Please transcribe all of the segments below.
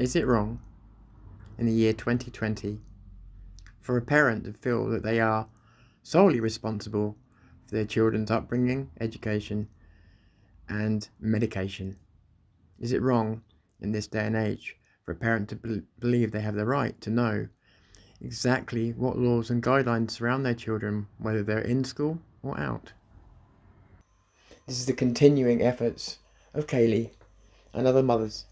Is it wrong, in the year 2020, for a parent to feel that they are solely responsible for their children's upbringing, education, and medication? Is it wrong, in this day and age, for a parent to believe they have the right to know exactly what laws and guidelines surround their children, whether they're in school or out? This is the continuing efforts of Kaylee and other mothers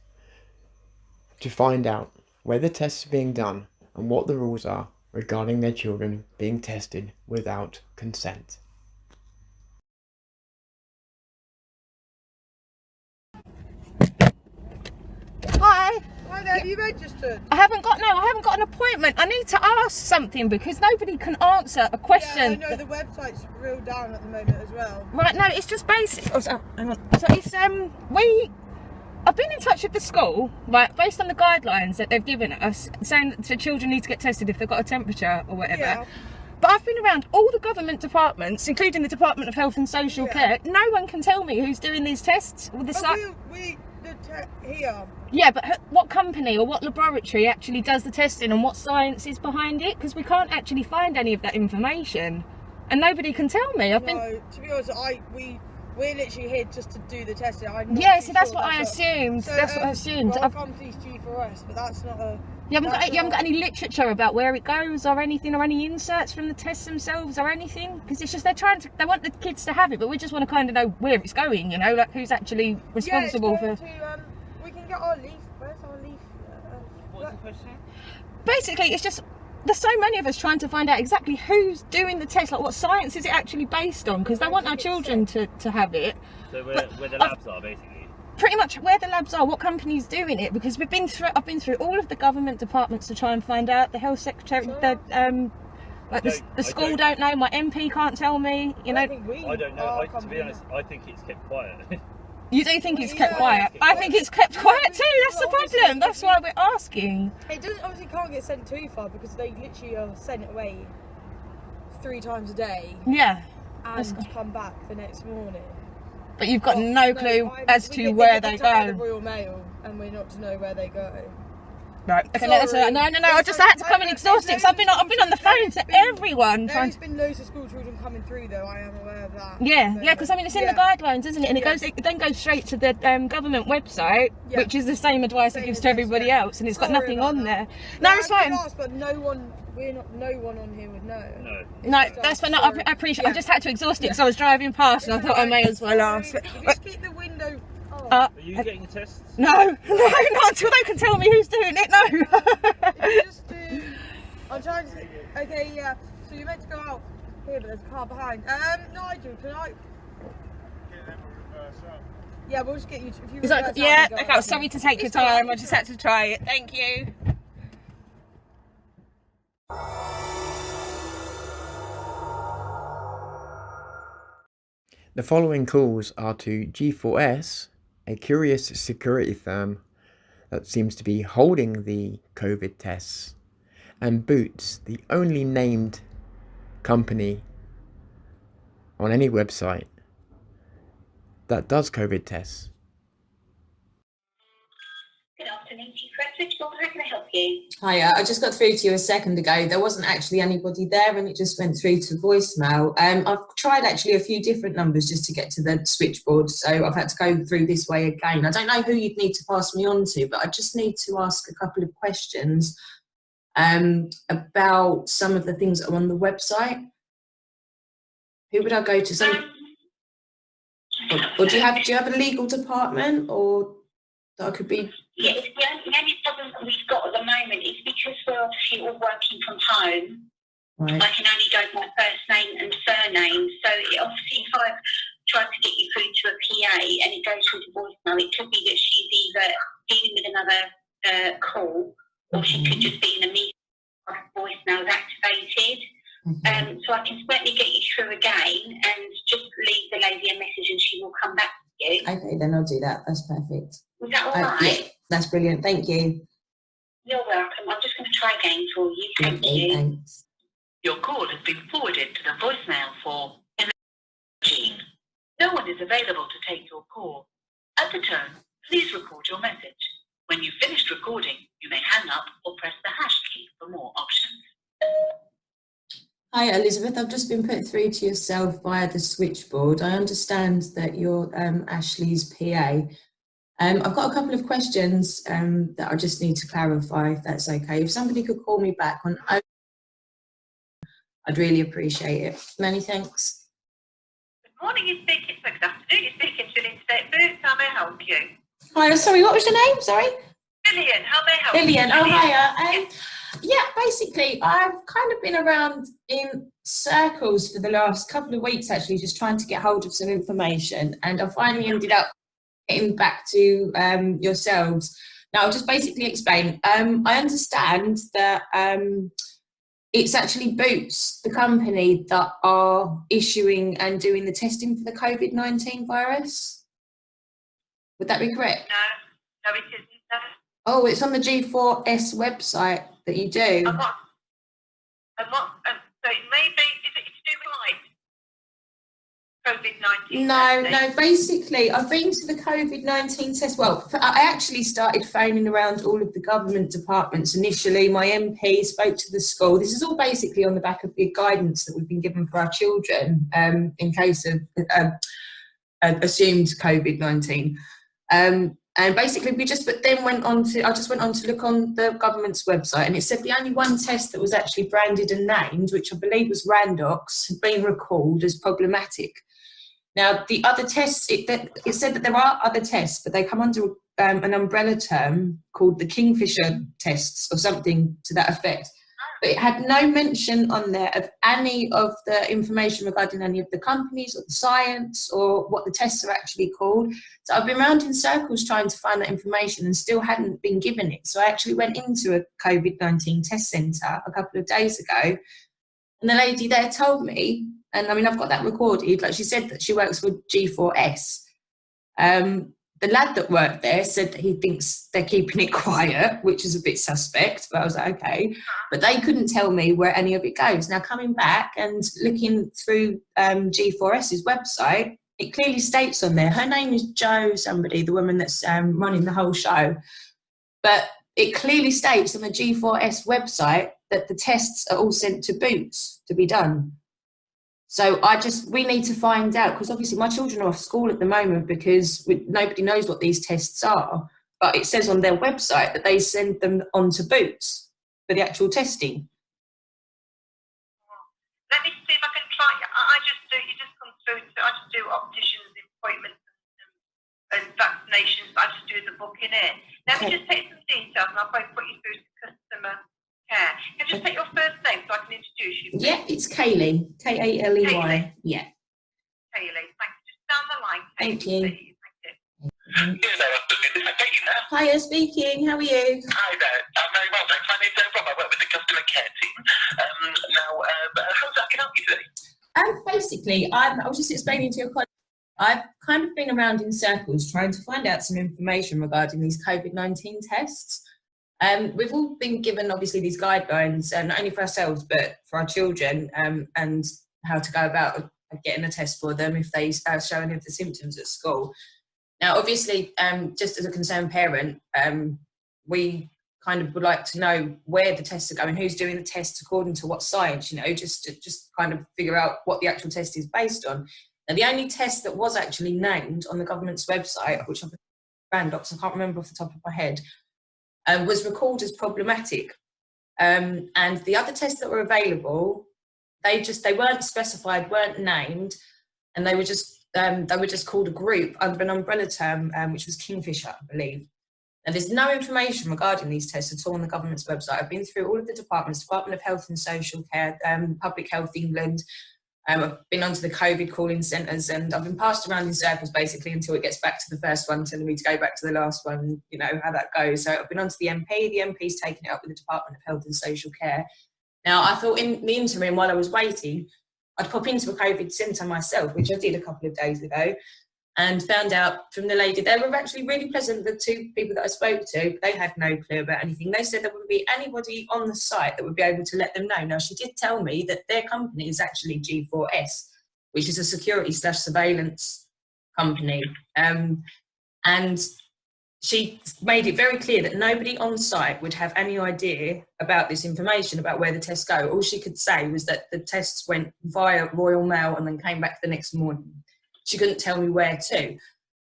to find out where the tests are being done and what the rules are regarding their children being tested without consent. Hi. Hi there, have you registered? I haven't got an appointment. I need to ask something because nobody can answer a question. Yeah, I know the website's real down at the moment as well. Right, no, it's just basic. Oh, so, hang on. So it's I've been in touch with the school, right, based on the guidelines that they've given us, saying that the children need to get tested if they've got a temperature or whatever. Yeah. But I've been around all the government departments, including the Department of Health and Social Care. No one can tell me who's doing these tests with the here. Yeah, but what company or what laboratory actually does the testing and what science is behind it? Because we can't actually find any of that information, and nobody can tell me. To be honest, we're literally here just to do the testing. Yeah, so that's what I assumed. So, that's what I assumed. Well, company's G4S, but that's not a. You haven't got any literature about where it goes or anything, or any inserts from the tests themselves or anything? Because it's just they want the kids to have it, but we just want to kind of know where it's going, you know, like who's actually responsible for. We can get our leaf. Where's our leaf? What's the question? Basically, it's just there's so many of us trying to find out exactly who's doing the test, like what science is it actually based on? Because they want our children to have it. So where the labs are, basically. Pretty much where the labs are, what company's doing it, because I've been through all of the government departments to try and find out. The health secretary, the school don't know. My MP can't tell me. You know. I don't know. To be honest, I think it's kept quiet. You do think it's kept quiet? I think it's kept quiet too. That's the problem. That's why we're asking. It doesn't obviously can't get sent too far because they literally are sent away 3 times a day. Yeah. And come back the next morning. But you've got no clue as to where they go. The Royal Mail, and we're not to know where they go. Right. Okay. No. I just had to come and exhaust it because I've been on the phone to everyone. There's been loads of school children coming through, though. I am aware of that. Yeah. So, yeah. Because I mean, it's in the guidelines, isn't it? And it then goes straight to the government website, which is the same advice it gives to everybody else, and it's got nothing on there. No, it's fine. But no one on here would know. No, that's fine. No, I appreciate. I just had to exhaust it because I was driving past, and I thought I may as well ask. Just keep the window. Are you getting the tests? No, not until they can tell me who's doing it. No. Just do. I'm trying to. Okay, yeah. So you're meant to go out here, but there's a car behind. Nigel, can I? Get them to reverse up. Yeah, we'll just get you. If you Okay. Sorry to take your time. I just had to try it. Thank you. The following calls are to G4S, a curious security firm that seems to be holding the COVID tests, and Boots, the only named company on any website that does COVID tests. Good afternoon, Chief. How can I help you? Hiya, I just got through to you a second ago. There wasn't actually anybody there and it just went through to voicemail. I've tried actually a few different numbers just to get to the switchboard, so I've had to go through this way again. I don't know who you'd need to pass me on to, but I just need to ask a couple of questions about some of the things that are on the website. Who would I go to? Or do you have a legal department, or that I could be? Yes, the only problem that we've got at the moment is because we're obviously all working from home. Right. I can only go by first name and surname. So obviously, if I've tried to get you through to a PA and it goes through to voicemail, it could be that she's either dealing with another call, or she could just be in a meeting. Voicemail activated. So I can certainly get you through again and just leave the lady a message and she will come back to you. Okay, then I'll do that. That's perfect. Is that all right? Yeah, that's brilliant. Thank you. You're welcome. I'm just going to try again for you. Thank you. Thanks. Your call has been forwarded to the voicemail for Jean. No one is available to take your call. At the tone, please record your message. When you've finished recording, you may hang up or press the hash key for more options. Hi Elizabeth, I've just been put through to yourself via the switchboard. I understand that you're Ashley's PA. I've got a couple of questions that I just need to clarify, if that's okay. If somebody could call me back on, I'd really appreciate it. Many thanks. Good morning, good afternoon, you're speaking to Lynn State Boots. How may I help you? Hi, sorry, what was your name? Sorry? Lillian, how may I help Lillian, you? oh hiya. Yeah, basically, I've kind of been around in circles for the last couple of weeks, actually, just trying to get hold of some information, and I finally ended up getting back to yourselves. Now, I'll just basically explain. I understand that it's actually Boots, the company, that are issuing and doing the testing for the COVID-19 virus. Would that be correct? No, it isn't. No. Oh, it's on the G4S website that you do. So it may be, is it to do with COVID-19? No, basically, I've been to the COVID-19 test. Well, I actually started phoning around all of the government departments initially. My MP spoke to the school. This is all basically on the back of the guidance that we've been given for our children in case of assumed COVID-19. And basically I just went on to look on the government's website, and it said the only one test that was actually branded and named, which I believe was Randox, had been recalled as problematic. Now, the other tests, it said that there are other tests, but they come under an umbrella term called the Kingfisher tests or something to that effect. But it had no mention on there of any of the information regarding any of the companies or the science or what the tests are actually called. So I've been around in circles trying to find that information and still hadn't been given it. So I actually went into a COVID-19 test centre a couple of days ago, and the lady there told me, and I mean, I've got that recorded, like she said that she works for G4S. The lad that worked there said that he thinks they're keeping it quiet, which is a bit suspect, but I was like, okay. But they couldn't tell me where any of it goes. Now, coming back and looking through G4S's website, it clearly states on there, her name is Jo somebody, the woman that's running the whole show. But it clearly states on the G4S website that the tests are all sent to Boots to be done. So we need to find out, because obviously my children are off school at the moment because nobody knows what these tests are, but it says on their website that they send them on to Boots for the actual testing. Let me see if I can try. You just come through. I just do opticians appointments and vaccinations. I just do the booking in. Let me just take some details, and I'll probably put you through to customer care. Can I just take your first name so I can introduce you? Please? Yeah, it's Kaylee. K-A-L-E-Y. Kaylee. Yeah. Kaylee, thank you. Just down the line, Kaylee, Thank you. please. Thank you. Hello, afternoon. Is that Katie there? Hiya, speaking. How are you? Hi there. I'm very well, thanks. My name's Rob. I work with the customer care team. How's that can help you today? Basically, I was just explaining to your colleague, I've kind of been around in circles trying to find out some information regarding these COVID-19 tests. We've all been given, obviously, these guidelines, not only for ourselves, but for our children, and how to go about getting a test for them if they show any of the symptoms at school. Now, obviously, just as a concerned parent, we kind of would like to know where the tests are going, who's doing the tests according to what science, just to kind of figure out what the actual test is based on. Now, the only test that was actually named on the government's website, which I've Randox, I can't remember off the top of my head, was recalled as problematic. And the other tests that were available, they weren't specified, weren't named, and they were just called a group under an umbrella term, which was Kingfisher, I believe. Now, there's no information regarding these tests at all on the government's website. I've been through all of the departments, Department of Health and Social Care, Public Health England. I've been onto the COVID calling centres, and I've been passed around in circles basically until it gets back to the first one, telling me to go back to the last one, how that goes. So I've been onto the MP, the MP's taken it up with the Department of Health and Social Care. Now, I thought in the interim, while I was waiting, I'd pop into a COVID centre myself, which I did a couple of days ago, and found out from the lady, they were actually really pleasant, the two people that I spoke to, they had no clue about anything. They said there wouldn't be anybody on the site that would be able to let them know. Now, she did tell me that their company is actually G4S, which is a security/surveillance company. And she made it very clear that nobody on site would have any idea about this information, about where the tests go. All she could say was that the tests went via Royal Mail and then came back the next morning. She couldn't tell me where to.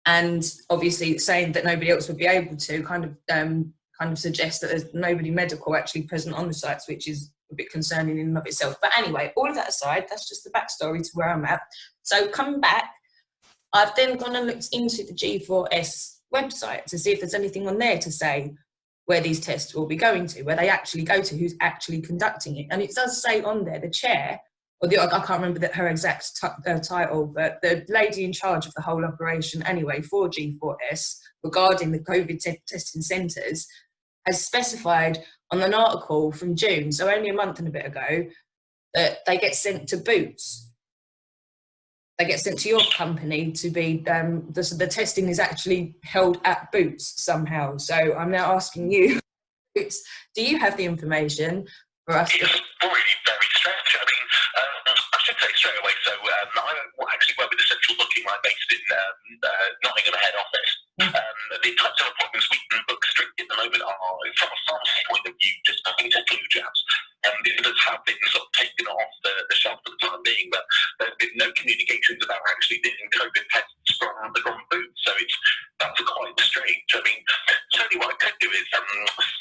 And obviously saying that nobody else would be able to kind of suggests that there's nobody medical actually present on the sites, which is a bit concerning in and of itself. But anyway, all of that aside, that's just the backstory to where I'm at. So coming back, I've then gone and looked into the G4S website to see if there's anything on there to say where these tests will be going to, where they actually go to, who's actually conducting it. And it does say on there, the chair, or I can't remember her exact title, but the lady in charge of the whole operation anyway for G4S regarding the COVID testing centres has specified on an article from June, so only a month and a bit ago, that they get sent to Boots. They get sent to your company to be, the testing is actually held at Boots somehow. So I'm now asking you, Boots, do you have the information for us? It's really very strange. I mean, I should say straight away, so I actually work with the central booking line based in Nottingham head office. The types of appointments we can book strictly at the moment are, from a pharmacy point of view, just having to flu jabs. It does have been sort of taken off the shelf for the time being, but there's been no communications about actually doing COVID tests from Boots, so that's quite strange. I mean, certainly what I could do is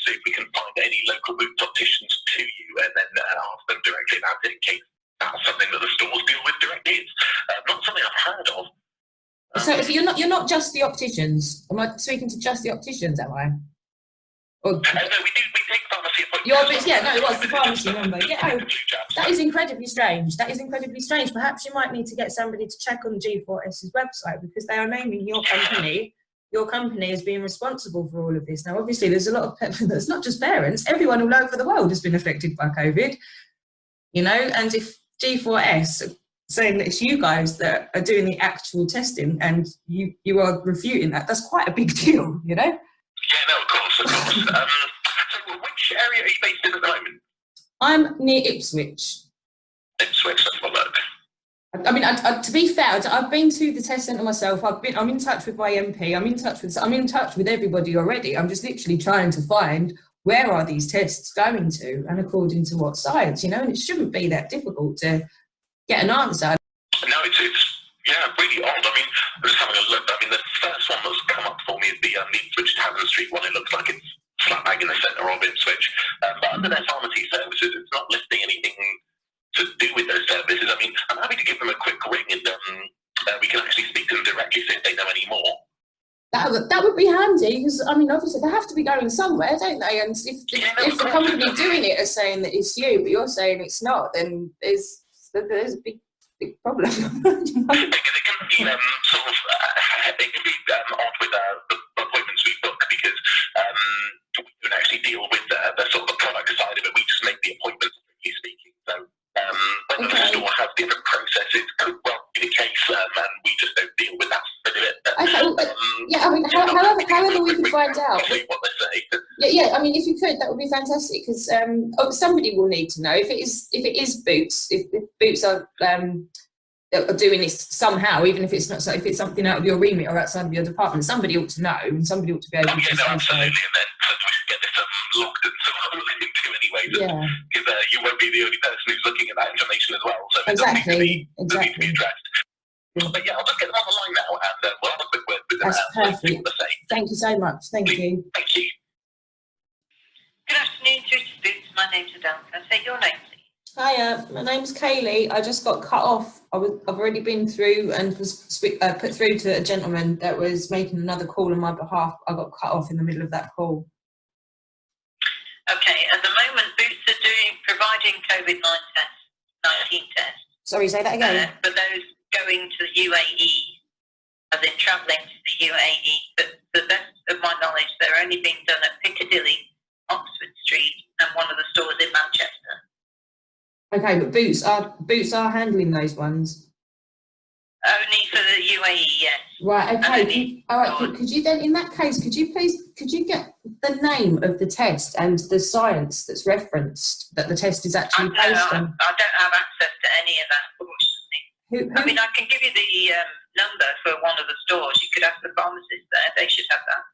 see if we can find any local Boots opticians to you, and then ask them directly about it in case that's something that the stores deal with directly. It's not something I've heard of. So if you're not just the opticians. Am I speaking to just the opticians, am I? Or, no, we take pharmacy appointments. it was the pharmacy number. Yeah, that is incredibly strange. That is incredibly strange. Perhaps you might need to get somebody to check on G4S's website, because they are naming your company. Your company is being responsible for all of this. Now, obviously, there's a lot of there's not just parents. Everyone all over the world has been affected by COVID. You know, and if G4S saying that it's you guys that are doing the actual testing and you are refuting that, that's quite a big deal, you know? Yeah, no, of course. So which area are you based in at the moment? I'm near Ipswich. Ipswich, let's have a look. I mean, to be fair, I've been to the test centre myself. I'm in touch with my MP. I'm in touch with everybody already. I'm just literally trying to find where are these tests going to, and according to what sites, you know. And it shouldn't be that difficult to get an answer. No, it's really odd. I mean, I'm just having a look. I mean, the first one that's come up for me is the Ipswich Tavern Street one. It looks like it's slap bang in the centre of Ipswich. But under their pharmacy services, it's not listing anything to do with those services. I mean, I'm happy to give them a quick ring, and we can actually speak to them directly, see if they know any more. That would be handy, because I mean, obviously they have to be going somewhere, don't they? And if the company doing it is saying that it's you, but you're saying it's not, then there's a big problem. It can be odd with the appointments we book, because we don't actually deal with the sort of the product side of it. We just make the appointments, strictly speaking. So whether the store has different processes could well be the case, and we just don't deal with that side of it. I mean, however we can find out. What they say. Yeah. I mean, if you could, that would be fantastic, because somebody will need to know if it is Boots. If Boots are doing this somehow, even if it's not, if it's something out of your remit or outside of your department, somebody ought to know, and somebody ought to be able to say so. Absolutely, and then we should get this locked and looked into anyway. Because you won't be the only person who's looking at that information as well. So exactly. Need to be addressed. But yeah, I'll just get them on the line now, and we'll have a quick word with them. That's perfect. Thank you so much. Thank you. Thank you. Good afternoon, through to Boots. My name's Adele. Can I say your name, please? Hiya, my name's Kaylee. I just got cut off. I've already been through and was put through to a gentleman that was making another call on my behalf. I got cut off in the middle of that call. Okay, at the moment, Boots are providing COVID-19 tests. Sorry, say that again. For those going to the UAE, as in travelling to the UAE, but to the best of my knowledge, they're only being done at Piccadilly, Oxford Street, and one of the stores in Manchester. Okay, but Boots are handling those ones. Only for the UAE, yes. Right. Okay. All right. Could you then, in that case, could you get the name of the test and the science that's referenced that the test is actually based on? I don't have access to any of that, unfortunately. I mean, I can give you the number for one of the stores. You could ask the pharmacist there; they should have that.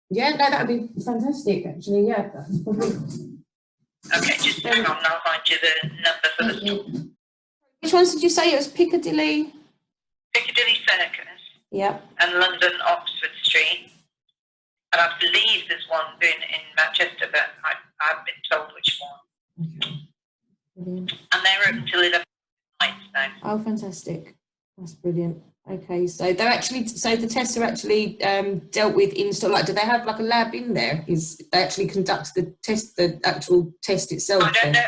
Yeah, no, that would be fantastic, actually. Yeah. Okay, just hang on, I'll find you the number for the store. Which ones did you say? It was Piccadilly? Piccadilly Circus Yeah. and London Oxford Street. And I believe there's one in Manchester, but I haven't been told which one. Okay. Brilliant. And they're open till 11 night, so. Oh, fantastic. That's brilliant. Okay, so they're actually, so the tests are actually dealt with in store. Like, do they have like a lab in there? They actually conduct the test, the actual test itself? I don't know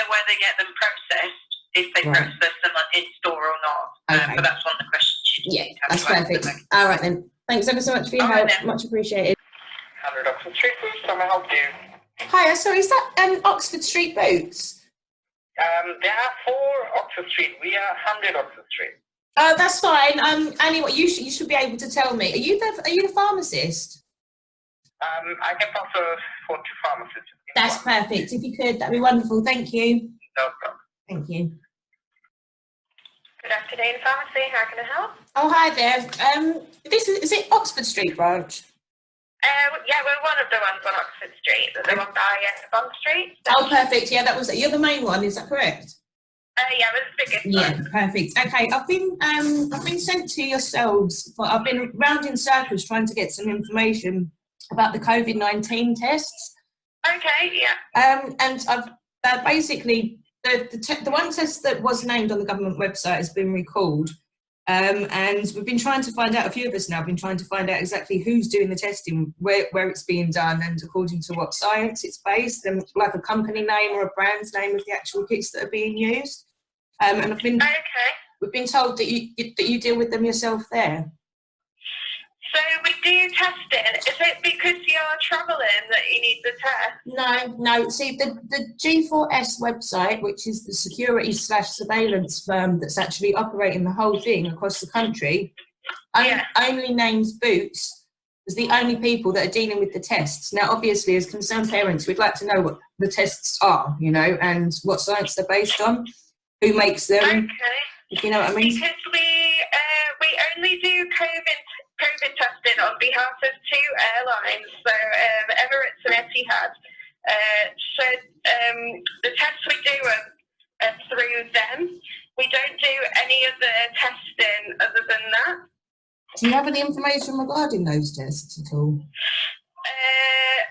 where they get them processed, if they process them in store or not. Okay. But that's one of the questions you Yeah, need to that's have to answer. perfect. All right then. Thanks ever so much for your help. Much appreciated. 100 Oxford Street Boots, how may I help you? Hiya, sorry, is that Oxford Street Boots? There are 4 Oxford Street. We are 100 Oxford Street. Oh, that's fine. Anyway, you should be able to tell me. Are you the pharmacist? I can pass a phone to pharmacist. That's perfect. If you could, that'd be wonderful. Thank you. No problem. Thank you. Good afternoon, pharmacy. How can I help? Oh, hi there. This is it Oxford Street branch? Yeah, we're one of the ones on Oxford Street. The one by Bond Street. Oh, perfect. Yeah, that was it. You're the main one. Is that correct? Yeah, we're the biggest Yeah, one. perfect. Okay, I've been sent to yourselves. But I've been round in circles trying to get some information about the COVID-19 tests. Okay, yeah. And I've basically the one test that was named on the government website has been recalled. And we've been trying to find out, a few of us now have been trying to find out exactly who's doing the testing, where it's being done, and according to what science it's based, and like a company name or a brand's name of the actual kits that are being used. And we've been told that you deal with them yourself there. So we do testing. Is it because you're travelling that you need the test? No. See, the G4S website, which is the security/surveillance firm that's actually operating the whole thing across the country, only names Boots as the only people that are dealing with the tests. Now, obviously, as concerned parents, we'd like to know what the tests are, and what science they're based on, who makes them. Okay. If you know what I mean. Because we only do COVID testing on behalf of 2 airlines, so Emirates and Etihad. So the tests we do are through them. We don't do any of the testing other than that. Do you have any information regarding those tests at all?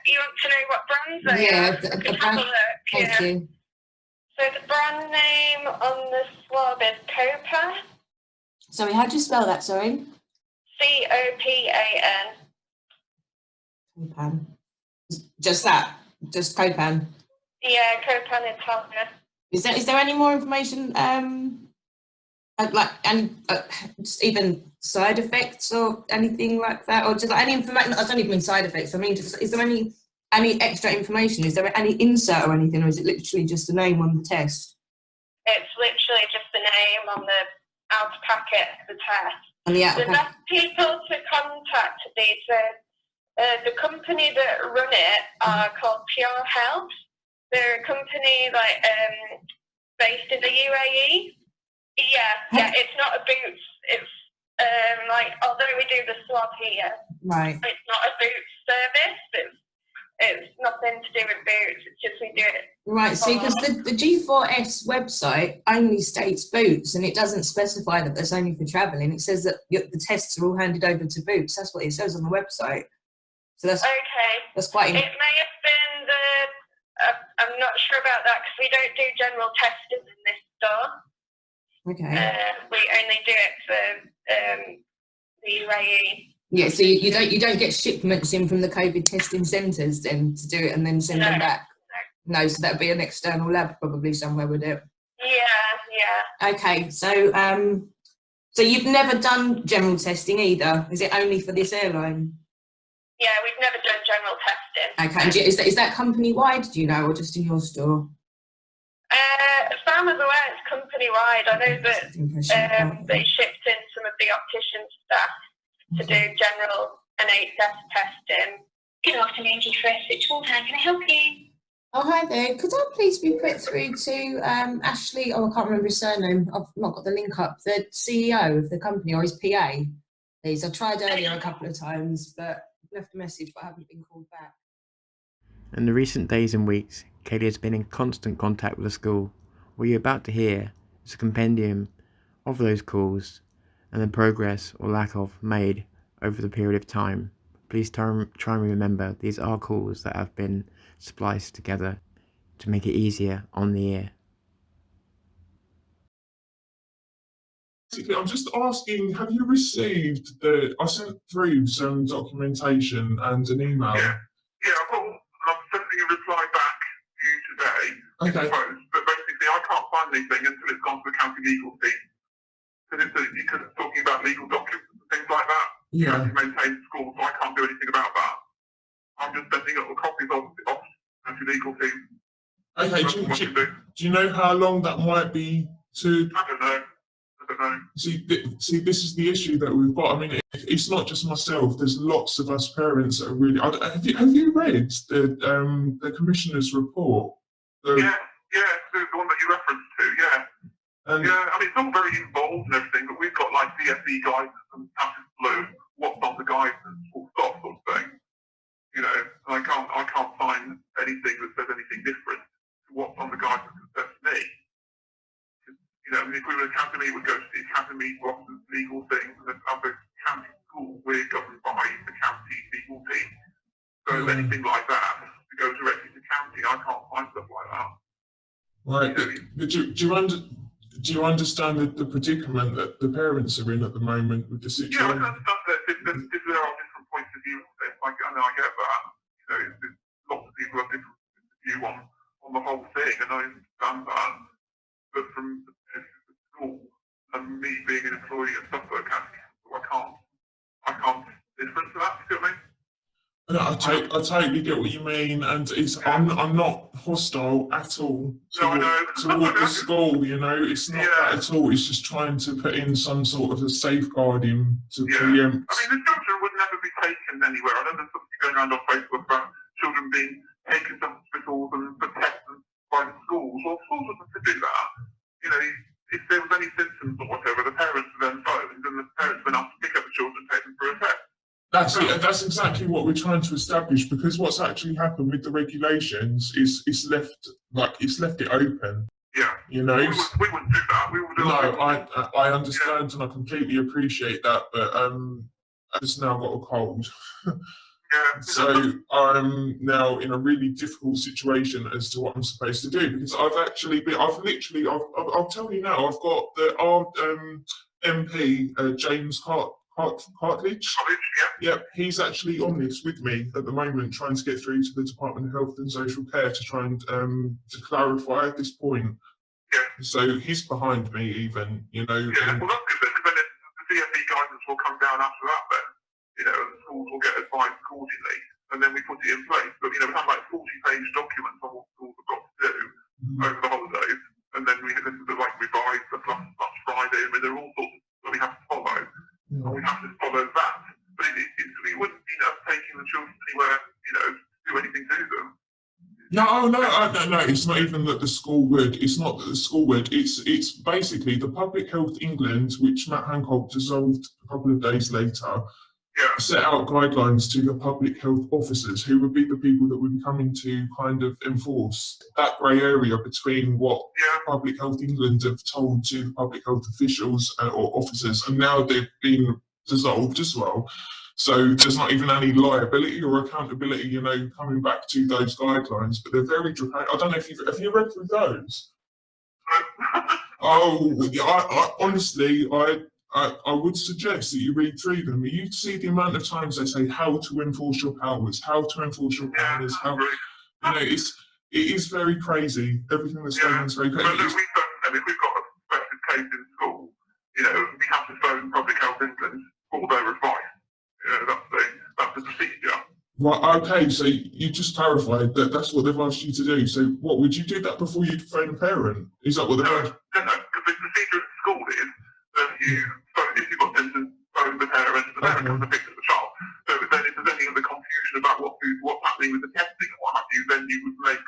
You want to know what brands they are? Yeah, I can have a look. Thank you. So the brand name on the swab is Copan. Sorry, how do you spell that, sorry? Copan. Copan. Just that? Just Copan? Yeah, Copan Italia. Is there any more information, just even side effects or anything like that? Or just like any information, I don't even mean side effects, I mean, is there any extra information? Is there any insert or anything, or is it literally just a name on the test? It's literally just the name on the outer packet of the test. On the outer The best people to contact the company that run it are called Pure Health. They're a company based in the UAE. Yeah, it's not a Boots. It's although we do the swab here, right? It's not a Boots service. It's nothing to do with Boots. It's just we do it. Right. See, because the G4S website only states Boots, and it doesn't specify that that's only for travelling. It says that the tests are all handed over to Boots. That's what it says on the website. So that's okay. That's quite. It may have been I'm not sure about that because we don't do general testing in this store. Okay. We only do it for the UAE. Yeah, so you don't get shipments in from the COVID testing centres then to do it and then send them back? No, so that'd be an external lab probably somewhere, would it? Yeah. Okay, so so you've never done general testing either? Is it only for this airline? Yeah, we've never done general testing. Okay, and is that company-wide, do you know, or just in your store? As far as I'm aware, it's company-wide. I know that they shipped in some of the optician staff to do general NHS testing. Good afternoon, G4S Switchboard. How can I help you? Oh, hi there. Could I please be put through to Ashley, I can't remember his surname, I've not got the link up, the CEO of the company or his PA, please? I tried earlier a couple of times, but left a message, but I haven't been called back. In the recent days and weeks, Kaylee has been in constant contact with the school. What you're about to hear is a compendium of those calls and the progress or lack of made over the period of time. Please try and remember these are calls that have been spliced together to make it easier on the ear. I'm just asking, have you received I sent through some documentation and an email. Yeah, I'm sending a reply back to you today. Okay. But basically, I can't find anything until it's gone to the county legal team. Because it's talking about legal documents and things like that. Yeah. To maintain school, so I can't do anything about that. I'm just sending up the copies of the county legal team. Okay, do you know how long that might be to... I don't know. See, this is the issue that we've got. I mean, it's not just myself. There's lots of us parents that are really... Have you read the Commissioner's report? Yeah, the one that you referenced to, yeah. I mean, it's all very involved and everything, but we've got like DFE guidance and Passive Blue, what's on the guidance, full stop sort of thing. You know, and I can't find anything that says anything different to what's on the guidance that says me. You know, if we were an academy, it would go to the academy, bosses, legal things, and then other county school, we're governed by the county legal team. So anything like that, to go directly to county, I can't find stuff like that. Right, do you understand the predicament that the parents are in at the moment with the situation? Yeah, I understand that there are different points of view. I know, I get that. You know, lots of people have different points of view on the whole thing, and I understand that. But from the school and me being an employee at Suffolk County, I can't different to that. You see what I mean? No, I totally get what you mean, and I'm not hostile at all toward the school. You know, it's not that at all. It's just trying to put in some sort of a safeguarding to preempt. I mean, the children would never be taken anywhere. I know there's something going around on Facebook about children being taken to hospitals and for tests by the schools. Well, schools wouldn't have to do that. You know, if there was any symptoms or whatever, the parents would then phone, and the parents would have to pick up the children and take them for a test. That's exactly what we're trying to establish, because what's actually happened with the regulations is it's left it open. Yeah. You know. We wouldn't do that. We would do I understand and I completely appreciate that, but I just now got a cold. So I'm now in a really difficult situation as to what I'm supposed to do, because I'll tell you now, I've got our MP, James Cartledge. Yep, he's actually on this with me at the moment, trying to get through to the Department of Health and Social Care to try and to clarify at this point. Yeah. So he's behind me, even, you know. Yeah, well, that's good then, because then the DFE guidance will come down after that then. You know, and the schools will get advised accordingly, and then we put it in place. But, you know, we have like 40-page documents on what schools have got to do over the holidays, and then this is like revised the last Friday. I mean, there are all sorts that we have to follow, and we have to follow that. But it wouldn't be us taking the children anywhere, you know, to do anything to them. No, it's not even that the school would. It's not that the school would. It's basically the Public Health England, which Matt Hancock dissolved a couple of days later, set out guidelines to the public health officers, who would be the people that would be coming to kind of enforce that grey area between what Public Health England have told to the public health officials or officers, and now they've been dissolved as well. So there's not even any liability or accountability, you know, coming back to those guidelines. But they're very draconian. I don't know if have you read through those? Honestly, I would suggest that you read through them. You see the amount of times they say how to enforce your powers, how to enforce your powers, how, you know, it is very crazy. Everything that's going on is very crazy. But look, if we've got a suspected case in school, you know, we have to phone Public Health England for their advice. You know, that's the procedure. Right, okay, so you just clarified that that's what they've asked you to do. So what, would you do that before you phone a parent? Is that what they've asked? No, because the procedure at school is that if you've got symptoms, phone the parent, the parent comes and picks up the child. So then if there's any other confusion about what's happening with the testing and what have you, then you would make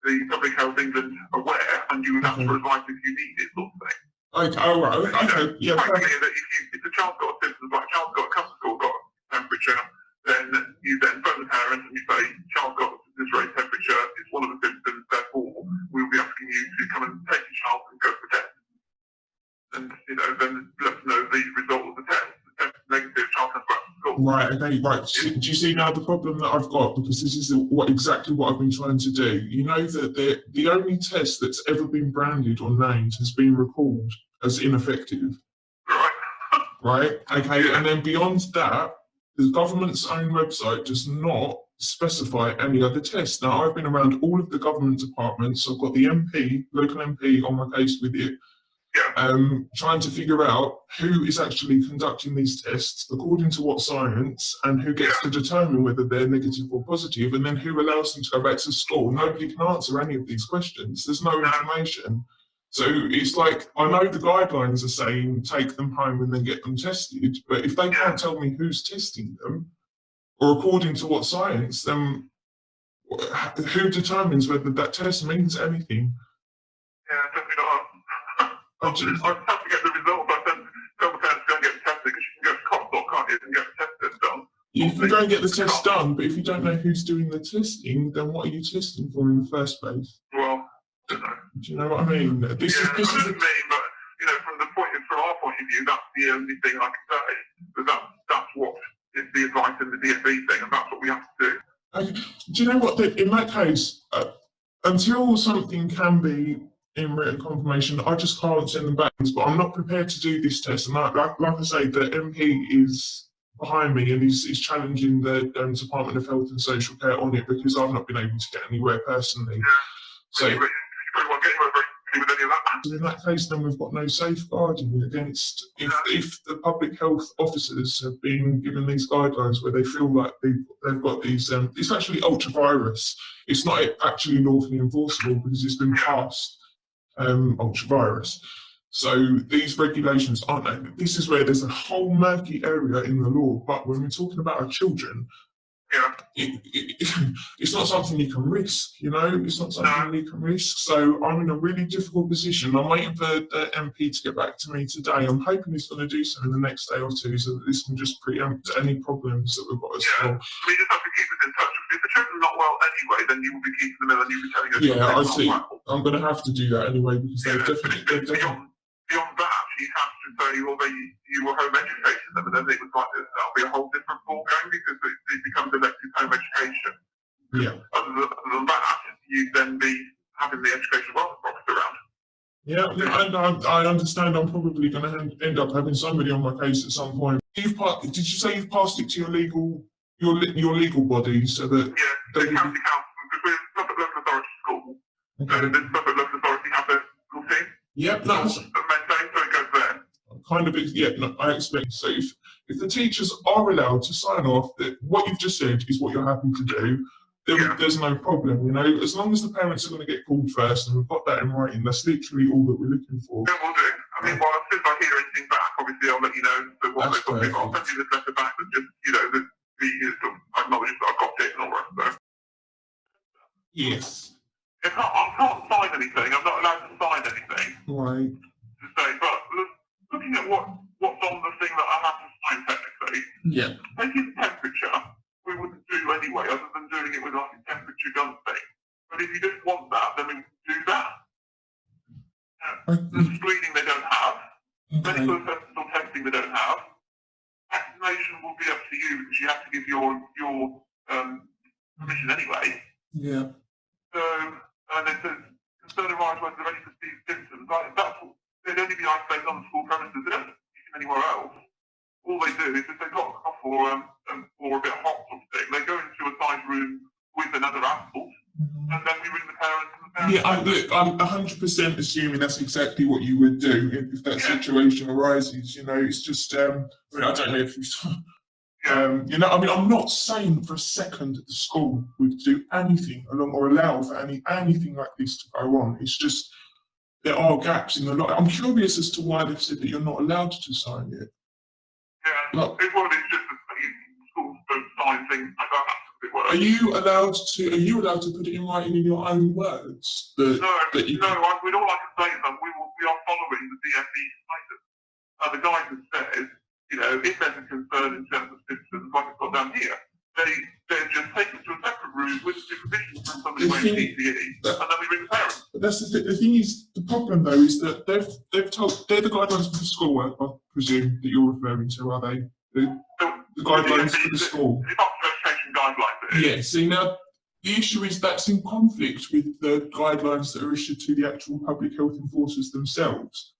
the Public Health England aware, and you would ask for advice if you need it, sort of thing. Okay, all right, okay, yeah. It's quite clear that if the child's got symptoms, like a child's got a cough or got a temperature, then Right, okay, right. Do you see now the problem that I've got? Because this is exactly what I've been trying to do. You know that the only test that's ever been branded or named has been recalled as ineffective. Right, okay, and then beyond that, the government's own website does not specify any other tests. Now, I've been around all of the government departments. I've got the MP, local MP on my case with it, trying to figure out who is actually conducting these tests, according to what science, and who gets to determine whether they're negative or positive, and then who allows them to go back to school. Nobody can answer any of these questions. There's no information. So it's like, I know the guidelines are saying take them home and then get them tested, but if they can't tell me who's testing them, or according to what science, then who determines whether that test means anything? Yeah, definitely not. I just have to get the results. I said, tell the parents to go and get the tested, because you can go to Cox.com, can't you, and get the test done. You can go and get the test done, but if you don't know who's doing the testing, then what are you testing for in the first place? Well, I don't know. Do you know what I mean? This is but you know, from our point of view, that's the only thing I can say. But that's what is the advice in the DFE thing, and that's what we have to do. Okay. Do you know what? In that case, until something can be in written confirmation, I just can't send them back. But I'm not prepared to do this test. And like I say, the MP is behind me and he's challenging the Department of Health and Social Care on it, because I've not been able to get anywhere personally. Yeah. So. With any of that. In that case, then we've got no safeguarding against if the public health officers have been given these guidelines where they feel like they've got these. It's actually ultra virus. It's not actually lawfully enforceable because it's been passed ultra virus. So these regulations aren't. This is where there's a whole murky area in the law. But when we're talking about our children, it's not something you can risk, you know, it's not something you can risk. So I'm in a really difficult position. I'm waiting for the MP to get back to me today. I'm hoping he's going to do so in the next day or two so that this can just preempt any problems that we've got as well. We just have to keep us in touch. If the children are not well anyway, then you will be keeping them in and you'll be telling us. Yeah, I see. I'm going to have to do that anyway because they're definitely. Beyond that, you have to say, well, you were home educating them, and then it was like that'll be a whole different ballgame because it becomes elective home education. Yeah. Other than that, you'd then be having the education wellness officer around. Yeah, and I understand I'm probably going to end up having somebody on my case at some point. Did you say you've passed it to your legal body so that the county council, because we're Suffolk Local Authority School, and the Suffolk Local Authority have their school team. Yep, so it goes there. Kind of, yeah, no, I expect. So if the teachers are allowed to sign off that what you've just said is what you're happy to do, then there's no problem, you know, as long as the parents are going to get called first and we've got that in writing, that's literally all that we're looking for. Yeah, we'll do. I mean, well, as soon as I hear anything back, obviously I'll let you know that what they've got. I'll send you this letter back that just, you know, the acknowledges that I've got it and all that. So. Yes. I can't sign anything. I'm not allowed to sign anything. Right. To say, but looking at what's on the thing that I have to sign technically. Yeah. Taking temperature, we wouldn't do anyway, other than doing it with like a temperature gun thing. But if you just want that, then we do that. The screening they don't have. Medical assessment or testing they don't have. Vaccination will be up to you because you have to give your permission anyway. Yeah. So, and it says, concern arises when they're ready to see symptoms. Like, that's what, they'd only be isolated on the school premises. They don't use them anywhere else. All they do is if they've got a cough or a bit of hot sort of thing, they go into a side room with another adult, and then we ring the parents. And the parents I'm 100% assuming that's exactly what you would do if that situation arises. You know, it's just, I don't know if you you know, I mean, I'm not saying for a second that the school would do anything along or allow for anything like this to go on. It's just there are gaps in the law. I'm curious as to why they've said that you're not allowed to sign it. Yeah, it's just that schools don't sign things like that. Are you allowed to put it in writing in your own words? No, all I can say is that we are following the DFE status. The guidance says, you know, if there's a concern in terms of symptoms, like it's got down here, they're just taken to a separate room with supervision from somebody wearing PPE, and then we ring the parents. But that's the thing is, the problem though is that they've told, they're the guidelines for the schoolwork, I presume, that you're referring to, are they? The The guidelines for the school. It's up to education guidelines. Yeah, see now, the issue is that's in conflict with the guidelines that are issued to the actual public health enforcers themselves,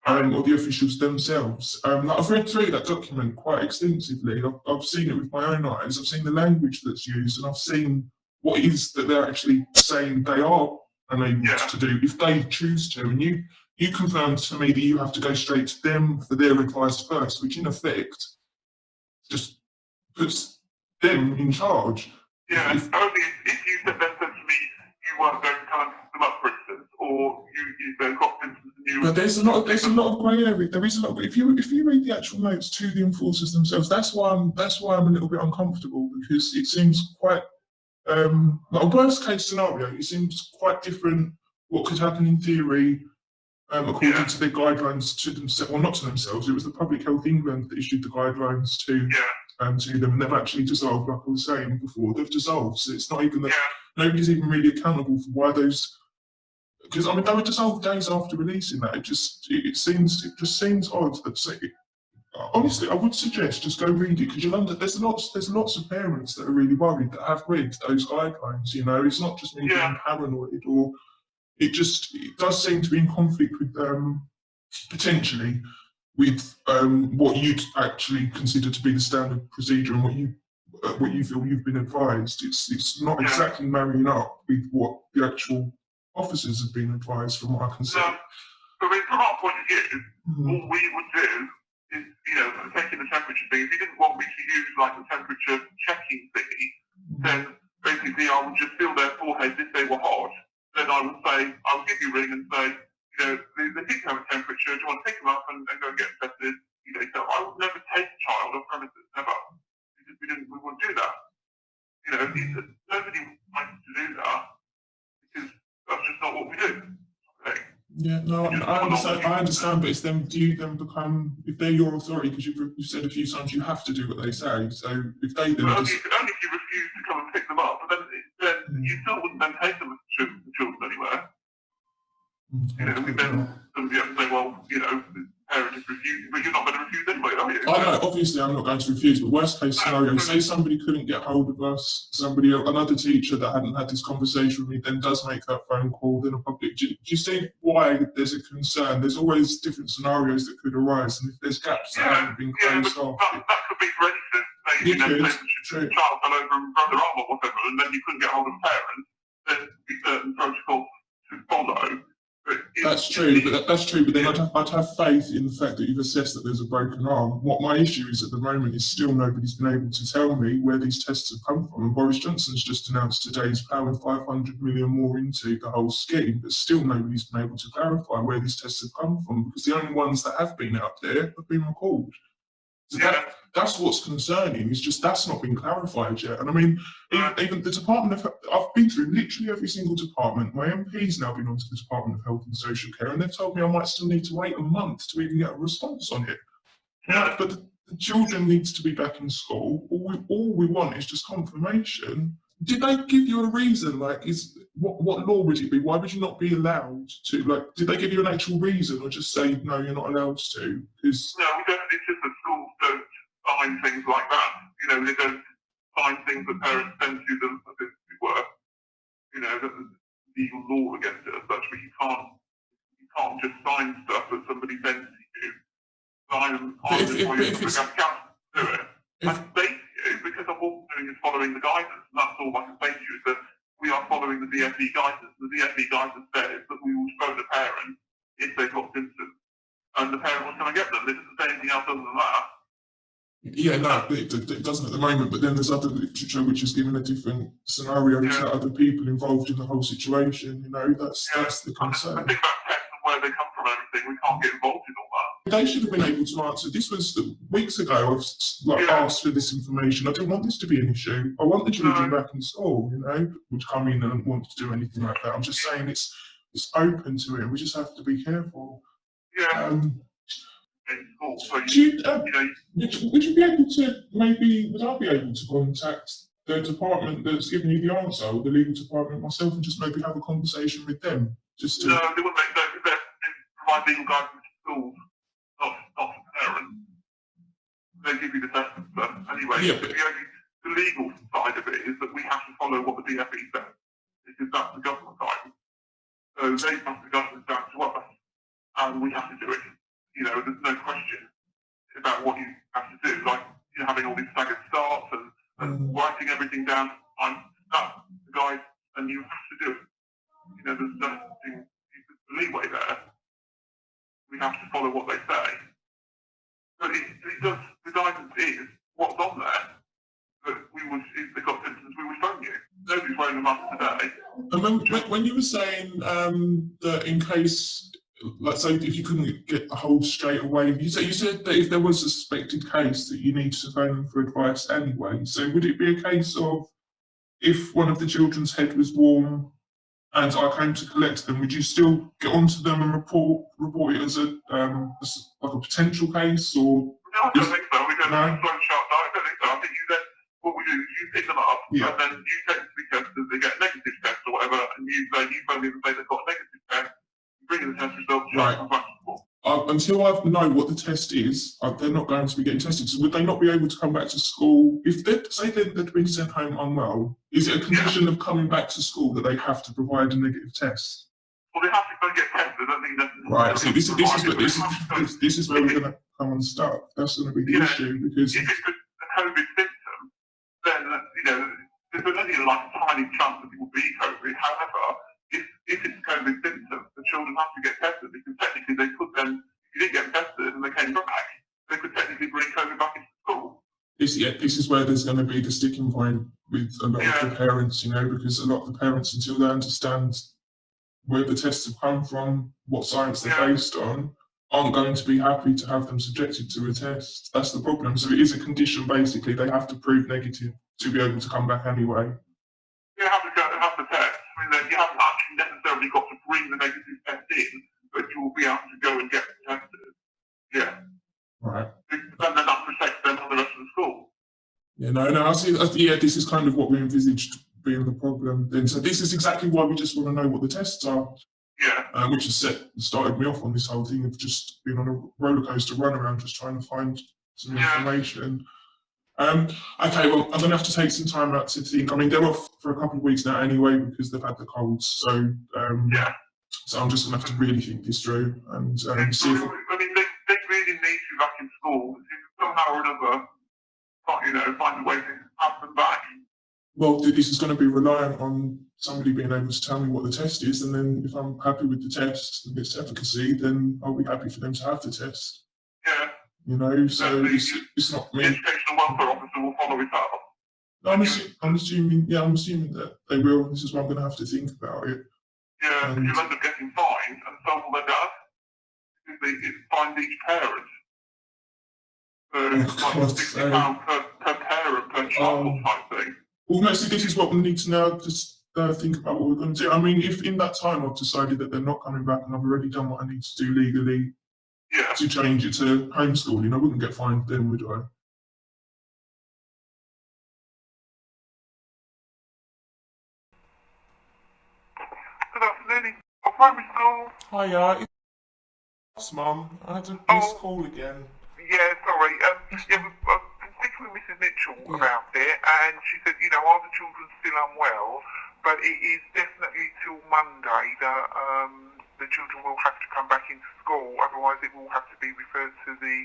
or the officials themselves. I've read through that document quite extensively. I've seen it with my own eyes. I've seen the language that's used, and I've seen what it is that they're actually saying they are unable to do if they choose to. And you confirmed to me that you have to go straight to them for their advice first, which in effect just puts them in charge. Yeah, only if you then said to me you weren't going to come and pick them up, for instance, or you got symptoms and you. But there's a lot of grey area. There is a lot. If you read the actual notes to the enforcers themselves, that's why I'm a little bit uncomfortable, because it seems quite like a worst case scenario. It seems quite different what could happen in theory, according to their guidelines to themselves. Well, not to themselves. It was the Public Health England that issued the guidelines to them, and they've actually dissolved, like I was saying before. They've dissolved, so it's not even that nobody's even really accountable for why those. Because I mean, they were dissolved days after releasing that. It just seems odd that. Honestly, I would suggest just go read it, because you'll there's lots of parents that are really worried that have read those guidelines. You know, it's not just me being paranoid, or it does seem to be in conflict with potentially with what you'd actually consider to be the standard procedure and what you feel you've been advised. It's not exactly marrying up with what the actual officers have been advised, from what I can see. I mean, from our point of view, what we would do is, taking the temperature thing. If you didn't want me to use like a temperature checking thingy, then basically I would just feel their foreheads if they were hot. Then I would give you a ring and say, they did have a temperature. Do you want to pick them up and go and get tested? So I would never take a child off premises, never. Because we wouldn't do that. Nobody likes to do that, because that's just not what we do. Okay. Yeah, no, I understand, but it's them. Do you then become, if they're your authority, because you've said a few times you have to do what they say. So if they then only if you refuse to come and pick them up, but then you still wouldn't then take them to the children anywhere. Then somebody has to say, well, the parent is refusing, but you're not going to refuse anyway, are you? I know, obviously I'm not going to refuse, but worst case scenario, say somebody couldn't get hold of us, another teacher that hadn't had this conversation with me then does make that phone call, then a public, do you see why there's a concern? There's always different scenarios that could arise, and if there's gaps that haven't been closed off. That could be for anything. Say, the child fell over and broke their arm or whatever, and then you couldn't get hold of the parent, then there'd be certain protocols to follow. That's true, but then I'd have faith in the fact that you've assessed that there's a broken arm. What my issue is at the moment is still nobody's been able to tell me where these tests have come from. And Boris Johnson's just announced today he's plowing 500 million more into the whole scheme, but still nobody's been able to clarify where these tests have come from, because the only ones that have been out there have been recalled. So that's what's concerning. It's just that's not been clarified yet. And I mean, even the Department of I've been through literally every single department. My MP's now been onto the Department of Health and Social Care, and they've told me I might still need to wait a month to even get a response on it. But the children needs to be back in school. All we want is just confirmation. Did they give you a reason? Like, what law would it be? Why would you not be allowed to? Like, did they give you an actual reason, or just say no, you're not allowed to? Because no, we don't. It's just that schools don't sign things like that. They don't sign things that parents send to them as if it were, there's legal law against it as such. But you can't just sign stuff that somebody sends to you. Sign them on the way to do it. I can say to you, because all we're doing is following the guidance, and that's all I can say to you, is that we are following the DfE guidance. The DfE guidance says that we will phone the parent if they've got symptoms, and the parent will come and get them. It doesn't say anything else other than that. Yeah, no, it doesn't at the moment, but then there's other literature which is given a different scenario to other people involved in the whole situation. That's the concern. I think about tests and where they come from and everything, we can't get involved in all that. They should have been able to answer. This was weeks ago. I've asked for this information. I didn't want this to be an issue. I want the children back in school. Would come in and want to do anything like that. I'm just saying it's open to it. We just have to be careful. Yeah. Would you be able to would I be able to contact the department that's given you the answer, or the legal department myself, and just maybe have a conversation with them? No, they wouldn't they provide legal guidance to schools, not to parents. they give you the test and stuff. Anyway, Yeah, but- the legal side of it is that we have to follow what the DFE says, because that's the government side. So they pass the government down to us, and we have to do it. You know, there's no question about what you have to do, like having all these staggered starts and writing everything down. That's the guide, and you have to do it. You know, there's nothing leeway there. We have to follow what they say. But it does, the guidance is what's on there. That we would, if they got symptoms, we would phone you. Nobody's wearing a mask today. And when you were saying that in case, let's say if you couldn't get the hold straight away, you said that if there was a suspected case that you need to phone them for advice anyway. So would it be a case of if one of the children's head was warm and I came to collect them, would you still get onto them and report it as like a potential case, or? No, I don't think so. We don't No? have a shot. No, I don't think so. I think you then, what we do is you pick them up, Yeah. and then you take them to be tested, they get a negative test or whatever, and you phone them and say they've got a negative test, you bring in the test results, you Right. come back to school. Until I know what the test is, they're not going to be getting tested. So would they not be able to come back to school if they'd been sent home unwell? Is it a condition of coming back to school that they have to provide a negative test? Well, they have to go get tested. I don't think that's Right. So this is where we're going to come unstuck. That's going to be the issue, because if it's a COVID symptom, then there's only like a tiny chance that it will be COVID. However, if it's a COVID symptom, the children have to get tested, because technically they could then, if you didn't get tested and they came back, they could technically bring COVID back into school. this is where there's going to be the sticking point with a lot of the parents, because a lot of the parents, until they understand where the tests have come from, what science they're based on, aren't going to be happy to have them subjected to a test. That's the problem. So it is a condition, basically. They have to prove negative to be able to come back anyway. You have the test. I mean, you haven't actually necessarily got to bring the negative test in, but you will be able to go and get tested. Yeah. Right. And then that protects them on the rest of the school. Yeah, no, I see. Yeah, this is kind of what we envisaged being the problem. Then, so this is exactly why we just want to know what the tests are. Yeah. Which has started me off on this whole thing of just being on a roller coaster run around, just trying to find some information. Okay, well, I'm going to have to take some time out to think. I mean, they're off for a couple of weeks now anyway because they've had the colds. So, so I'm just going to have to really think this through and see if. I mean, they really need you back in school. Somehow or another, find a way to have them back. Well, this is going to be reliant on somebody being able to tell me what the test is, and then if I'm happy with the test and its efficacy, then I'll be happy for them to have the test. Yeah. So it's not me. The educational welfare officer will follow it up. I'm assuming that they will. This is why I'm going to have to think about it. Yeah, and you'll end up getting fined, and so will their dad. Because they find each parent. So it's like £60 per parent per child type thing. Well, no, see, this is what we need to now just think about what we're going to do. I mean, if in that time I've decided that they're not coming back and I've already done what I need to do legally to change it to homeschooling, I wouldn't get fined then, would I? Good afternoon. Primary school. Hiya, it's Mum. I had a missed call again. Yeah, sorry. I've been speaking with Mrs. Mitchell about it, and she said, are the children still unwell? But it is definitely till Monday that the children will have to come back into school. Otherwise, it will have to be referred to the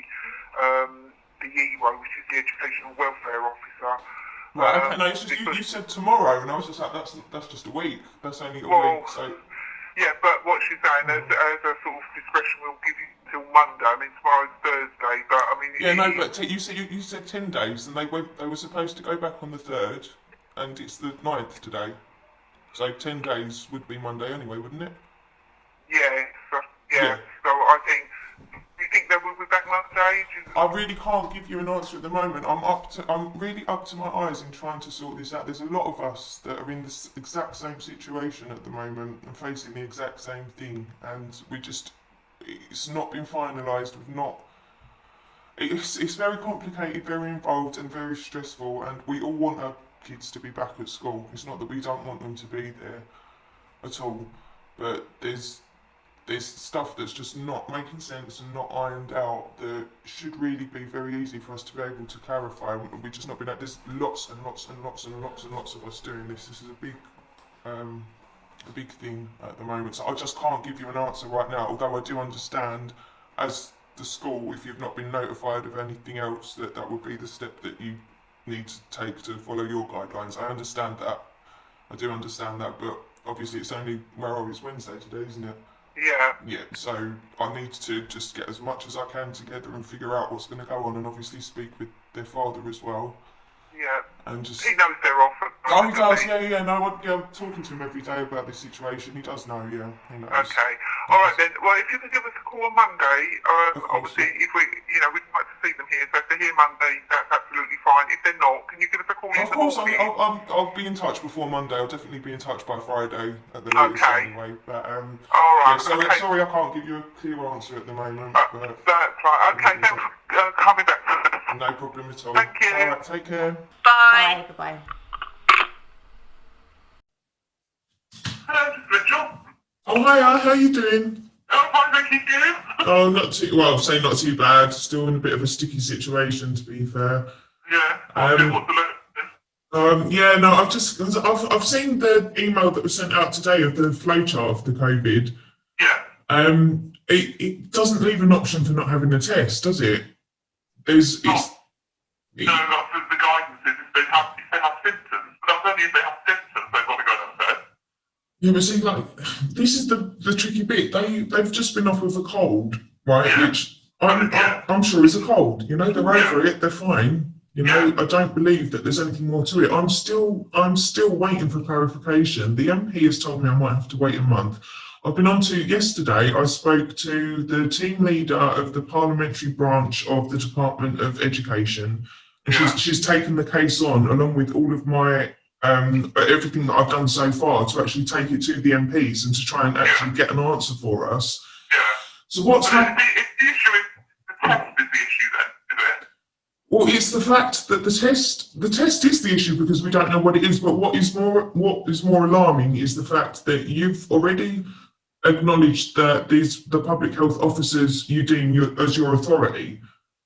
EWO, which is the Educational Welfare Officer. Right. Okay. No, it's just, you said tomorrow, and I was just like, that's just a week. That's only a week. So. Yeah, but what she's saying as a sort of discretion, we'll give you till Monday. I mean, tomorrow's Thursday, but I mean. Yeah, no, but you said 10 days, and they were supposed to go back on the 3rd, and it's the 9th today. So 10 days would be Monday anyway, wouldn't it? Yeah. So I think. Do you think they will be back Monday? I really can't give you an answer at the moment. I'm really up to my eyes in trying to sort this out. There's a lot of us that are in this exact same situation at the moment and facing the exact same thing, and it's not been finalised. It's very complicated, very involved, and very stressful. And we all want our kids to be back at school. It's not that we don't want them to be there at all, but there's there's stuff that's just not making sense and not ironed out that should really be very easy for us to be able to clarify. We've just not been at this. Lots and lots and lots and lots and lots of us doing this. This is a big thing at the moment. So I just can't give you an answer right now. Although I do understand, as the school, if you've not been notified of anything else, that would be the step that you need to take to follow your guidelines. I understand that. I do understand that, but obviously it's only, where are we? It's Wednesday today, isn't it? Yeah. Yeah, so I need to just get as much as I can together and figure out what's going to go on, and obviously speak with their father as well. Yeah. And just... He knows they're off. Oh, he does, yeah. No, I'm talking to him every day about this situation. He does know, yeah. He knows. Okay. All right then. Well, if you can give us a call on Monday, obviously, if we, we'd like to see them here. So if they're here Monday, that's absolutely fine. If they're not, can you give us a call in the morning? Of course, I'll be in touch before Monday. I'll definitely be in touch by Friday at the latest anyway. But all right. Yeah, sorry, I can't give you a clear answer at the moment. That's right. Okay, thanks for coming back to us. No problem at all. Thank you. All right, take care. Bye. Bye. Hello, Rachel. Oh, hiya, how you doing? Oh, fine, thank you. Oh, not too, well, I'd say not too bad. Still in a bit of a sticky situation, to be fair. Yeah. Yeah, no, I've seen the email that was sent out today of the flowchart of the COVID. Yeah. It doesn't leave an option for not having a test, does it? No, that's the guidance is if they have symptoms, but that's only if they have symptoms they've got to go downstairs. Yeah, but see, like, this is the tricky bit. They've just been off with a cold, right? Yeah. Which I'm sure is a cold. You know, they're over it. They're fine. You know, I don't believe that there's anything more to it. I'm still waiting for clarification. The MP has told me I might have to wait a month. I've been on to yesterday. I spoke to the team leader of the parliamentary branch of the Department of Education, and she's taken the case on along with all of my everything that I've done so far to actually take it to the MPs and to try and actually get an answer for us. Yeah. So what's happening? The issue is the test is the issue then, is it? Well, it's the fact that the test is the issue because we don't know what it is. But what is more alarming is the fact that you've already acknowledged that the public health officers you deem as your authority.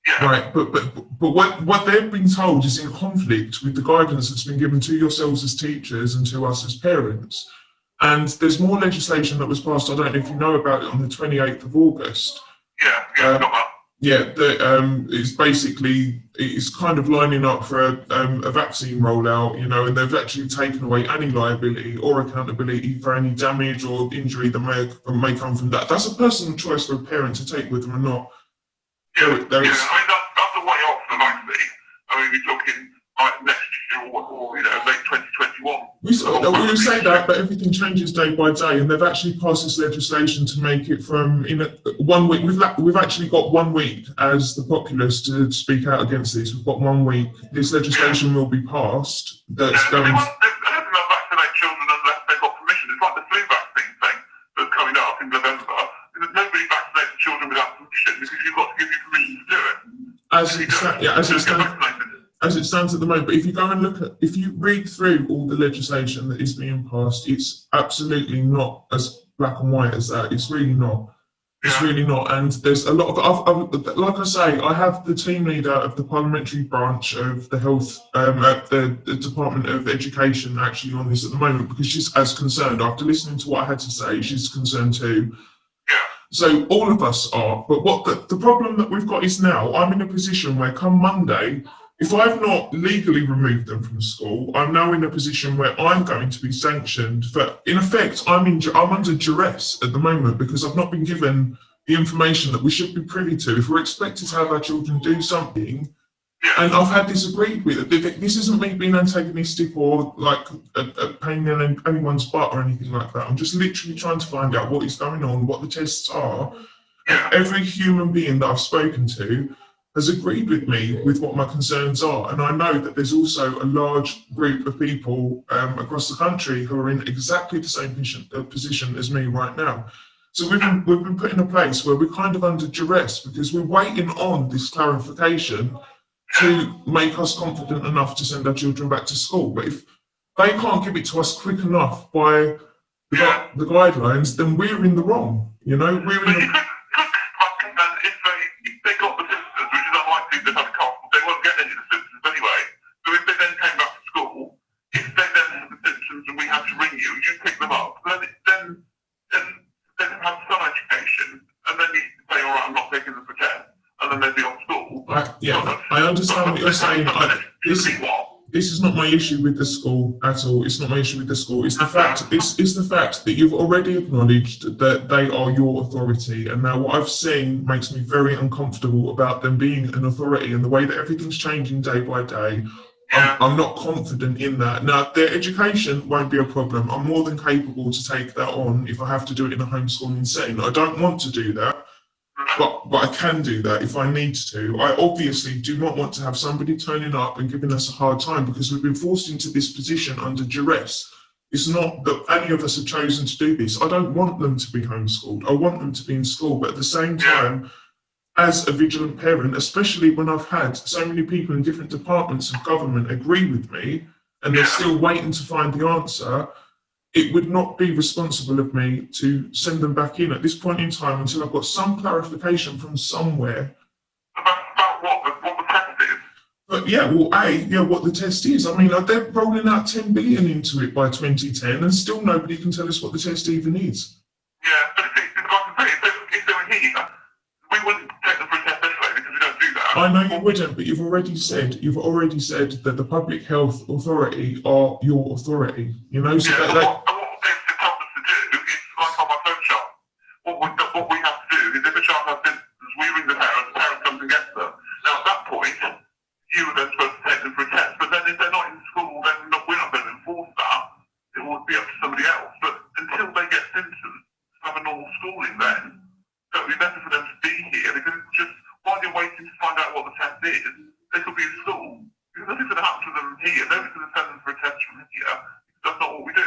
Yeah. Right, but what they've been told is in conflict with the guidance that's been given to yourselves as teachers and to us as parents. And there's more legislation that was passed, I don't know if you know about it, on the 28th of August. Yeah, got that. Yeah, it's kind of lining up for a vaccine rollout, you know, and they've actually taken away any liability or accountability for any damage or injury that may come from that. That's a personal choice for a parent to take with them or not. Yeah, I mean, that's a way off the vaccine. I mean, we're talking like next year or late 2021. We say that, but everything changes day by day, and they've actually passed this legislation to make it from 1 week. We've actually got 1 week as the populace to speak out against this. We've got 1 week. This legislation will be passed. That's going. They don't vaccinate children unless they've got permission. It's like the flu vaccine thing that's coming up in November. Nobody vaccinates children without permission because you've got to give you permission to do it. As it stands at the moment, but if you go and if you read through all the legislation that is being passed, it's absolutely not as black and white as that. It's really not. It's really not. And there's a lot of, like I say, I have the team leader of the parliamentary branch of the health, the Department of Education actually on this at the moment because she's as concerned. After listening to what I had to say, she's concerned too. So all of us are. But what the problem that we've got is now I'm in a position where come Monday, if I've not legally removed them from school, I'm now in a position where I'm going to be sanctioned for, in effect, I'm under duress at the moment because I've not been given the information that we should be privy to. If we're expected to have our children do something, and I've had this agreed with, this isn't me being antagonistic or like a pain in anyone's butt or anything like that. I'm just literally trying to find out what is going on, what the tests are. And every human being that I've spoken to has agreed with me with what my concerns are. And I know that there's also a large group of people across the country who are in exactly the same position as me right now. So we've been put in a place where we're kind of under duress because we're waiting on this clarification to make us confident enough to send our children back to school. But if they can't give it to us quick enough by the guidelines, then we're in the wrong. You know, we're in the... If they got the symptoms, which is unlikely they've had a cough, they won't get any of the symptoms anyway. So if they then came back to school, if they then had the symptoms and we had to ring you, you'd pick them up, then have some education, and then you say, all right, I'm not taking them for test, and then they'd be off school. I understand what you're saying. This is not my issue with the school at all. It's not my issue with the school. It's the fact. It's the fact that you've already acknowledged that they are your authority, and now what I've seen makes me very uncomfortable about them being an authority and the way that everything's changing day by day. I'm not confident in that. Now, their education won't be a problem. I'm more than capable to take that on if I have to do it in a homeschooling setting. I don't want to do that. But I can do that if I need to. I obviously do not want to have somebody turning up and giving us a hard time because we've been forced into this position under duress. It's not that any of us have chosen to do this. I don't want them to be homeschooled. I want them to be in school. But at the same time, as a vigilant parent, especially when I've had so many people in different departments of government agree with me and they're still waiting to find the answer, it would not be responsible of me to send them back in at this point in time until I've got some clarification from somewhere. About what the test is? But yeah, well, what the test is. I mean, they're rolling out 10 billion into it by 2010 and still nobody can tell us what the test even is. Yeah, but if they were here, we wouldn't take them for a test anyway because we don't do that. I know you wouldn't, but you've already said that the Public Health Authority are your authority. You know, so what they've told us to do is like on my phone chart. What we have to do is if a child has symptoms, we ring the parent comes and gets them. Now at that point, you are then supposed to take them for a test. But then if they're not in school, then we're not going to enforce that. It would be up to somebody else. But until they get symptoms, have a normal schooling then, it would be better for them to be here because just while you're waiting to find out what the test is, they could be in school. Because nothing's going to happen to them here. Nobody's going to send them for a test from here. That's not what we do.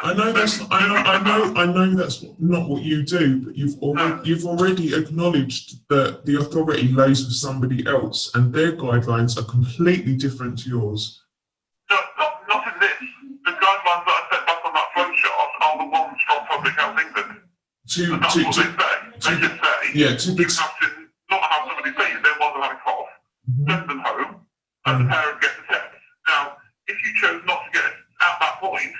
I know that's not what you do, but you've already acknowledged that the authority lays with somebody else, and their guidelines are completely different to yours. No, not in this. The guidelines that I set back on that flow chart are the ones from Public Health England. That's what they say. They just say you have to not have somebody say they want to have a cough, send them home, and the parent gets a test. Now, if you chose not to get it at that point,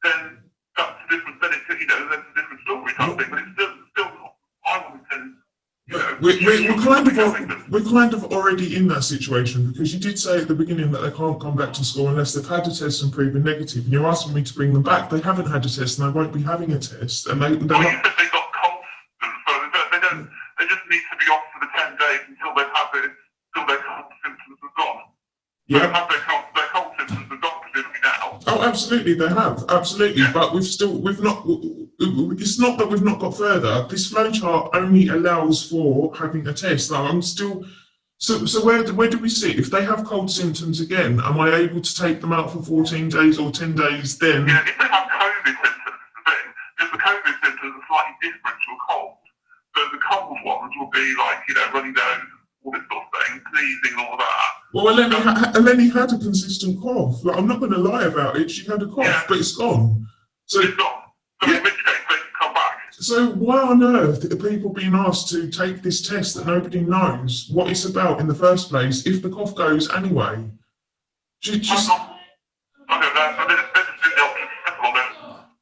then that's a different. Then it's that's a different story type thing. But it's still not. I wouldn't think. We're kind of already in that situation because you did say at the beginning that they can't come back to school unless they've had a test and proven negative, and you're asking me to bring them back. They haven't had a test and they won't be having a test. And they're not. You said they got cold symptoms, so they just need to be off for the 10 days until they've had until their cold symptoms have gone. Yeah. So have their cold symptoms have gone presumably now. Oh, absolutely, they have, absolutely. Yeah. But we've not. It's not that we've not got further. This flowchart only allows for having a test. Now, I'm still. So where do we sit? If they have cold symptoms again, am I able to take them out for 14 days or 10 days then? Yeah, if they have COVID symptoms, the thing, because the COVID symptoms are slightly different to a cold. So the cold ones will be like, running nose, all this sort of thing, sneezing, all of that. Well, Eleni had a consistent cough. Like, I'm not going to lie about it. She had a cough, but it's gone. So it's gone. So in which case they can come back. So why on earth are people being asked to take this test that nobody knows what it's about in the first place if the cough goes anyway? I don't know. I mean, this is the option simple,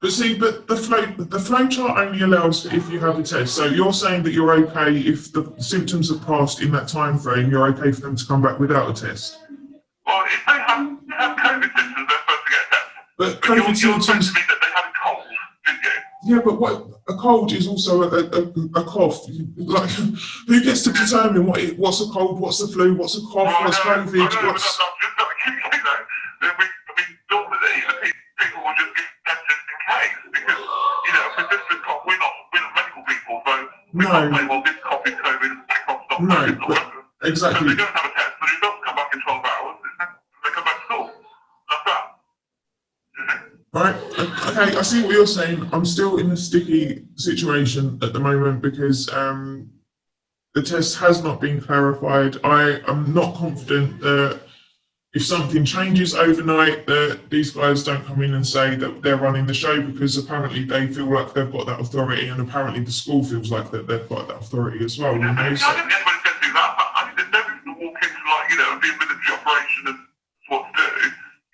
but see, but the flowchart only allows for if you have a test. So you're saying that you're okay if the symptoms have passed in that time frame, you're okay for them to come back without a test? Well, if they have COVID symptoms, they're supposed to get a test. But COVID symptoms... Yeah, but a cold is also a cough. Like, who gets to determine what's a cold, what's a flu, what's a cough, what's COVID, what's... Normally, people will just get tested in case, because, persistent cough, we're not medical people, so we can't say, well, this cough is COVID, that cough's not COVID. No, exactly. So they don't have a test, but it doesn't come back in 12 hours, they come back to school. That's that. Right, okay, I see what you're saying. I'm still in a sticky situation at the moment because the test has not been clarified. I am not confident that if something changes overnight, these guys don't come in and say that they're running the show, because apparently they feel like they've got that authority, and apparently the school feels like that they've got that authority as well. You know, I don't think anybody's going to do that. I think there's nobody's going to walk into, like, you know, and be a military operation and what to do.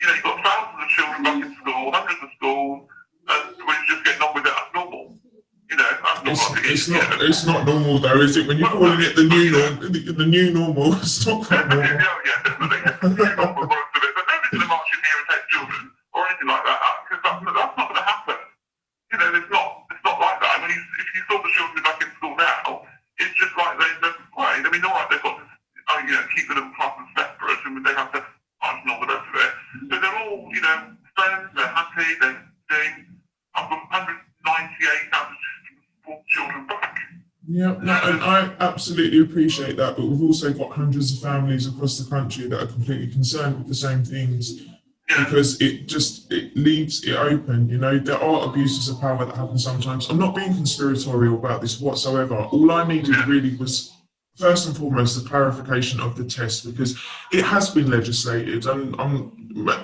You know, you've got thousands of children back in school, hundreds of schools, and we're just getting on with it as normal. You know, it's not normal though, is it? When you're calling it the new norm, the new normal, it's not quite normal. Yeah, definitely. But nobody's going to march in here and take children or anything like that, because that's not going to happen. You know, it's not like that. I mean, if you saw the children back in school now, it's just like they've never played. I mean, all right, they've got this, you know, keep the little classes separate, and they have to punch and all the rest of it. But they're all, you know, friends. They're happy. They're doing. I've got 198 out of children back. Yeah, no, and I absolutely appreciate that, but we've also got hundreds of families across the country that are completely concerned with the same things, because it leaves it open. You know, there are abuses of power that happen sometimes. I'm not being conspiratorial about this whatsoever. All I needed really was, first and foremost, the clarification of the test, because it has been legislated, and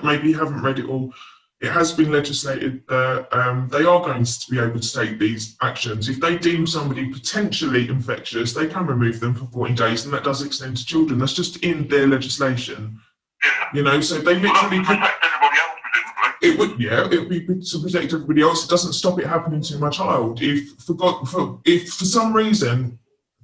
maybe you haven't read it all. It has been legislated that they are going to be able to take these actions. If they deem somebody potentially infectious, they can remove them for 14 days, and that does extend to children. That's just in their legislation. You know, so they literally protect everybody else, presumably. It would, yeah, it would be to protect everybody else. It doesn't stop it happening to my child. If for some reason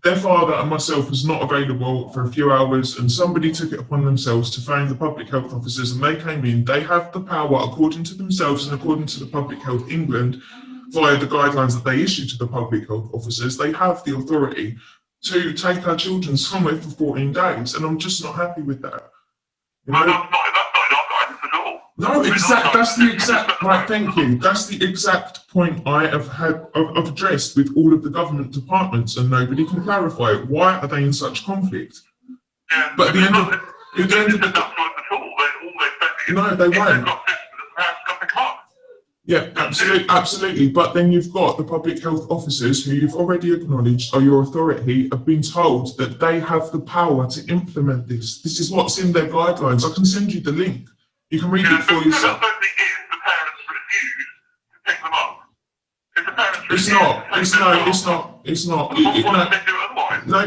their father and myself was not available for a few hours, and somebody took it upon themselves to phone the public health officers, and they came in, they have the power, according to themselves and according to the Public Health England, via the guidelines that they issue to the public health officers, they have the authority to take our children somewhere for 14 days, and I'm just not happy with that. You know? That's not our guidance at all. No, that's the exact, right, thank you. That's the exact point I've addressed with all of the government departments, and nobody can clarify it. Why are they in such conflict? Yeah, but at the end of the no, they won't. Yeah, absolutely. But then you've got the public health officers, who you've already acknowledged are your authority, have been told that they have the power to implement this. This is what's in their guidelines. I can send you the link. You can read it for yourself. It's not. No.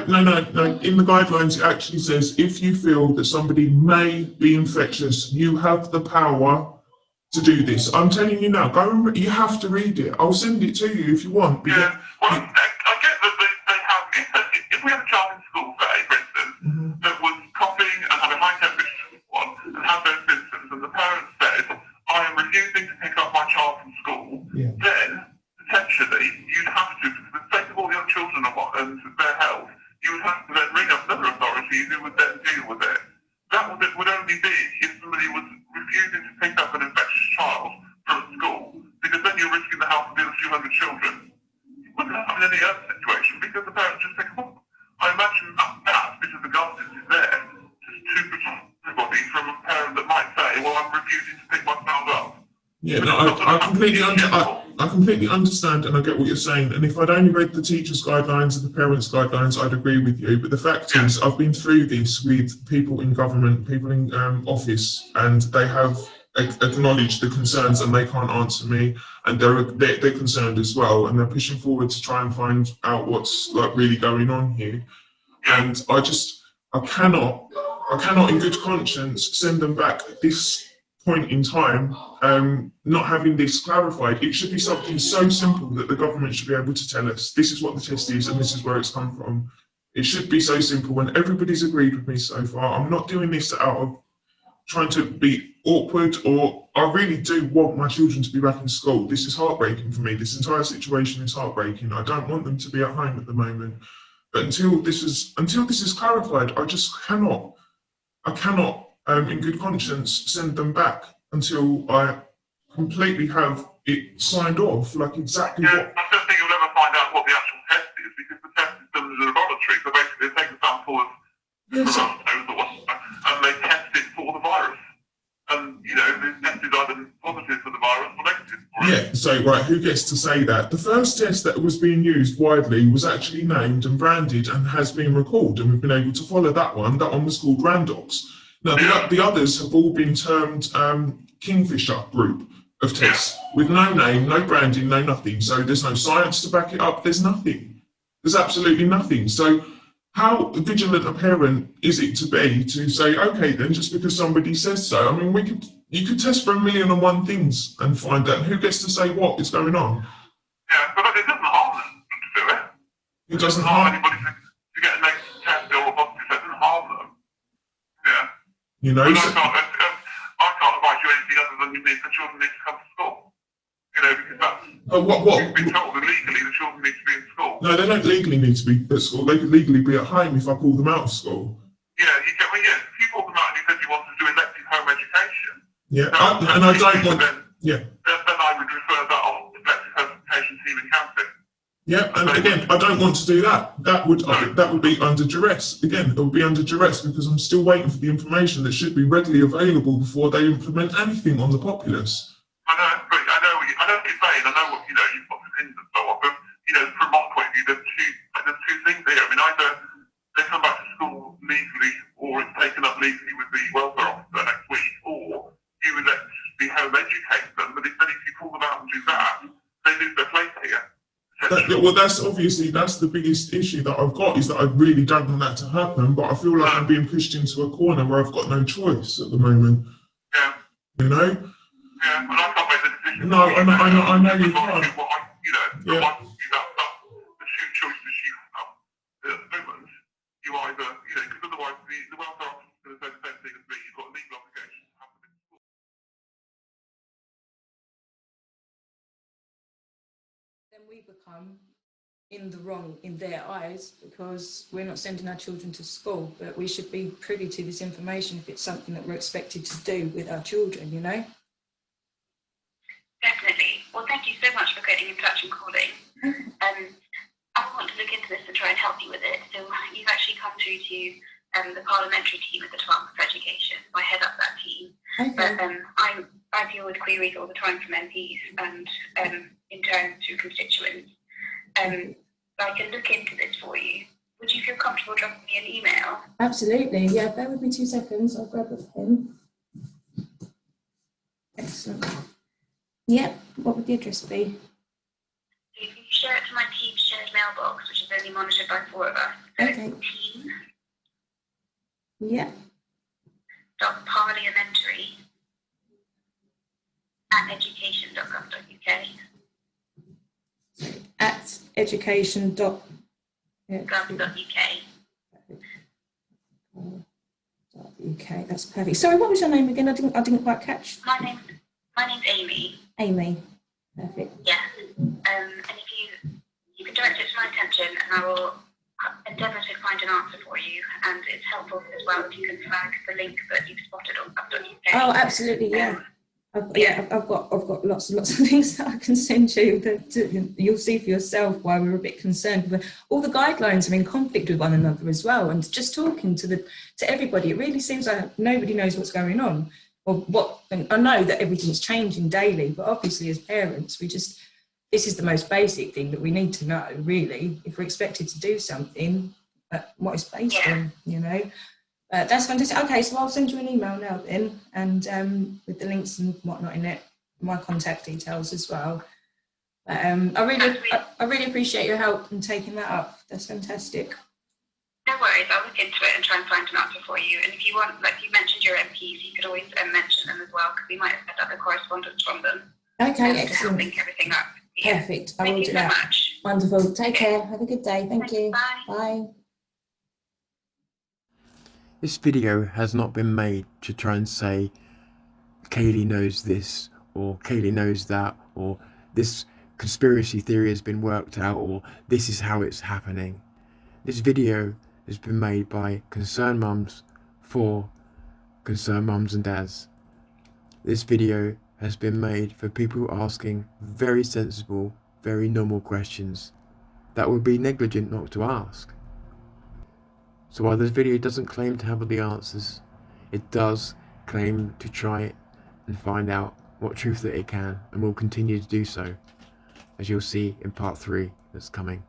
In the guidelines, it actually says if you feel that somebody may be infectious, you have the power to do this. I'm telling you now. Go and you have to read it. I'll send it to you if you want. Yeah. Well, I get that they have. If we have a child in school, say, for instance, that was coughing and having high temperature and had those symptoms, and the parent said, "I am refusing to pick up my child from school," then potentially you'd have to, for the sake of all your children and their health, you would have to then ring up another authority who would then deal with it. That would only be if somebody was refusing to pick up an infectious child from school, because then you're risking the health of the other 200 children. You wouldn't have in any other situation, because the parents just pick them up. I imagine that because the government is there to protect everybody from a parent that might say, "Well, I'm refusing to pick my child up." Yeah, no, I completely understand, and I get what you're saying. And if I'd only read the teachers' guidelines and the parents' guidelines, I'd agree with you. But the fact is, I've been through this with people in government, people in office, and they have acknowledged the concerns, and they can't answer me, and they're concerned as well, and they're pushing forward to try and find out what's like really going on here. And I cannot in good conscience send them back at this point in time, not having this clarified. It should be something so simple that the government should be able to tell us this is what the test is and this is where it's come from. It should be so simple, and everybody's agreed with me so far. I'm not doing this out of trying to be awkward, or I really do want my children to be back in school. This is heartbreaking for me. This entire situation is heartbreaking. I don't want them to be at home at the moment. But until this is clarified, I just cannot in good conscience send them back until I completely have it signed off, like exactly what. I don't think you'll ever find out what the actual test is, because the test is done in a laboratory. So basically, they take a sample of and they test it for the virus. And you know, the test is either positive for the virus or negative for it. Yeah. So right, who gets to say that? The first test that was being used widely was actually named and branded and has been recalled, and we've been able to follow that one. That one was called Randox. Now, the others have all been termed Kingfisher group of tests with no name, no branding, no nothing. So there's no science to back it up. There's nothing. There's absolutely nothing. So how vigilant a parent is it to be to say, okay, then just because somebody says so? I mean, you could test for 1,000,001 things and find out who gets to say what is going on. Yeah, but it doesn't harm them to do it. It doesn't harm anybody to get a negative test or a positive test. It doesn't harm them. Yeah. You know. I can't advise you anything other than the children need to come to school. You know, because that's you've been told that legally the children need to be in school. No, they don't legally need to be at school. They could legally be at home if I pull them out of school. Yeah, if you pulled them out and you said you wanted to do elective home education. Yeah, and I don't want. Then I would refer that on to elective home education team in counselling. Yeah, and again, I don't want to do that. That would be under duress. Again, it would be under duress because I'm still waiting for the information that should be readily available before they implement anything on the populace. I know what you're saying. I know what you've got opinions and so on. But from my point of view, there's two things here. I mean, either they come back to school legally, or it's taken up legally with the welfare officer next week, or you elect to home educate them. But if you pull them out and do that, they lose their place here. Well, that's the biggest issue that I've got, is that I really don't want that to happen, but I feel like I'm being pushed into a corner where I've got no choice at the moment. Yeah. You know? Yeah, but I can't make the decision. No, I know you can't. Yeah. That's the two choices you have at the moment. You either, because otherwise the welfare officer is going to say the same thing as me. You've got a legal obligation to have them in school. Then we become in the wrong in their eyes because we're not sending our children to school, but we should be privy to this information if it's something that we're expected to do with our children, Definitely. Well, thank you so much for getting in touch and calling. I want to look into this and try and help you with it. So you've actually come through to the parliamentary team at the Department of Education. I head up that team. Okay. But I deal with queries all the time from MPs and in turn through constituents. I can look into this for you. Would you feel comfortable dropping me an email? Absolutely. Yeah, bear with me 2 seconds. I'll grab a pen. Excellent. Yep. What would the address be? So if you share it to my team's shared mailbox, which is only monitored by 4 of us, so okay. it's team. Yeah. .parliamentary @education.gov.uk. At education.gov.uk. UK. That's perfect. Sorry, what was your name again? I didn't quite catch. My name's Amy. Amy. Perfect. Yeah. And if you can direct it to my attention, and I will endeavour to find an answer for you. And it's helpful as well if you can flag the link that you've spotted on gov.uk. Oh, absolutely, yeah. I've got lots and lots of things that I can send you that you'll see for yourself why we're a bit concerned. But all the guidelines are in conflict with one another as well. And just talking to everybody, it really seems like nobody knows what's going on or what. And I know that everything's changing daily, but obviously as parents, this is the most basic thing that we need to know, really, if we're expected to do something, what it's based on, That's fantastic. Okay, so I'll send you an email now then, and with the links and whatnot in it, my contact details as well. I really appreciate your help in taking that up. That's fantastic. No worries, I'll look into it and try and find an answer for you. And if you want, like you mentioned your MPs, you could always mention them as well, because we might have set up a correspondence from them. Okay, excellent. To help link everything up. Yeah. Perfect. I will do that. Thank you so much. Wonderful. Take care. Have a good day. Thank you. Bye. Bye. This video has not been made to try and say Kaylee knows this or Kaylee knows that, or this conspiracy theory has been worked out, or this is how it's happening. This video has been made by concerned mums for concerned mums and dads. This video has been made for people asking very sensible, very normal questions that would be negligent not to ask. So while this video doesn't claim to have all the answers, it does claim to try and find out what truth that it can, and will continue to do so, as you'll see in part 3 that's coming.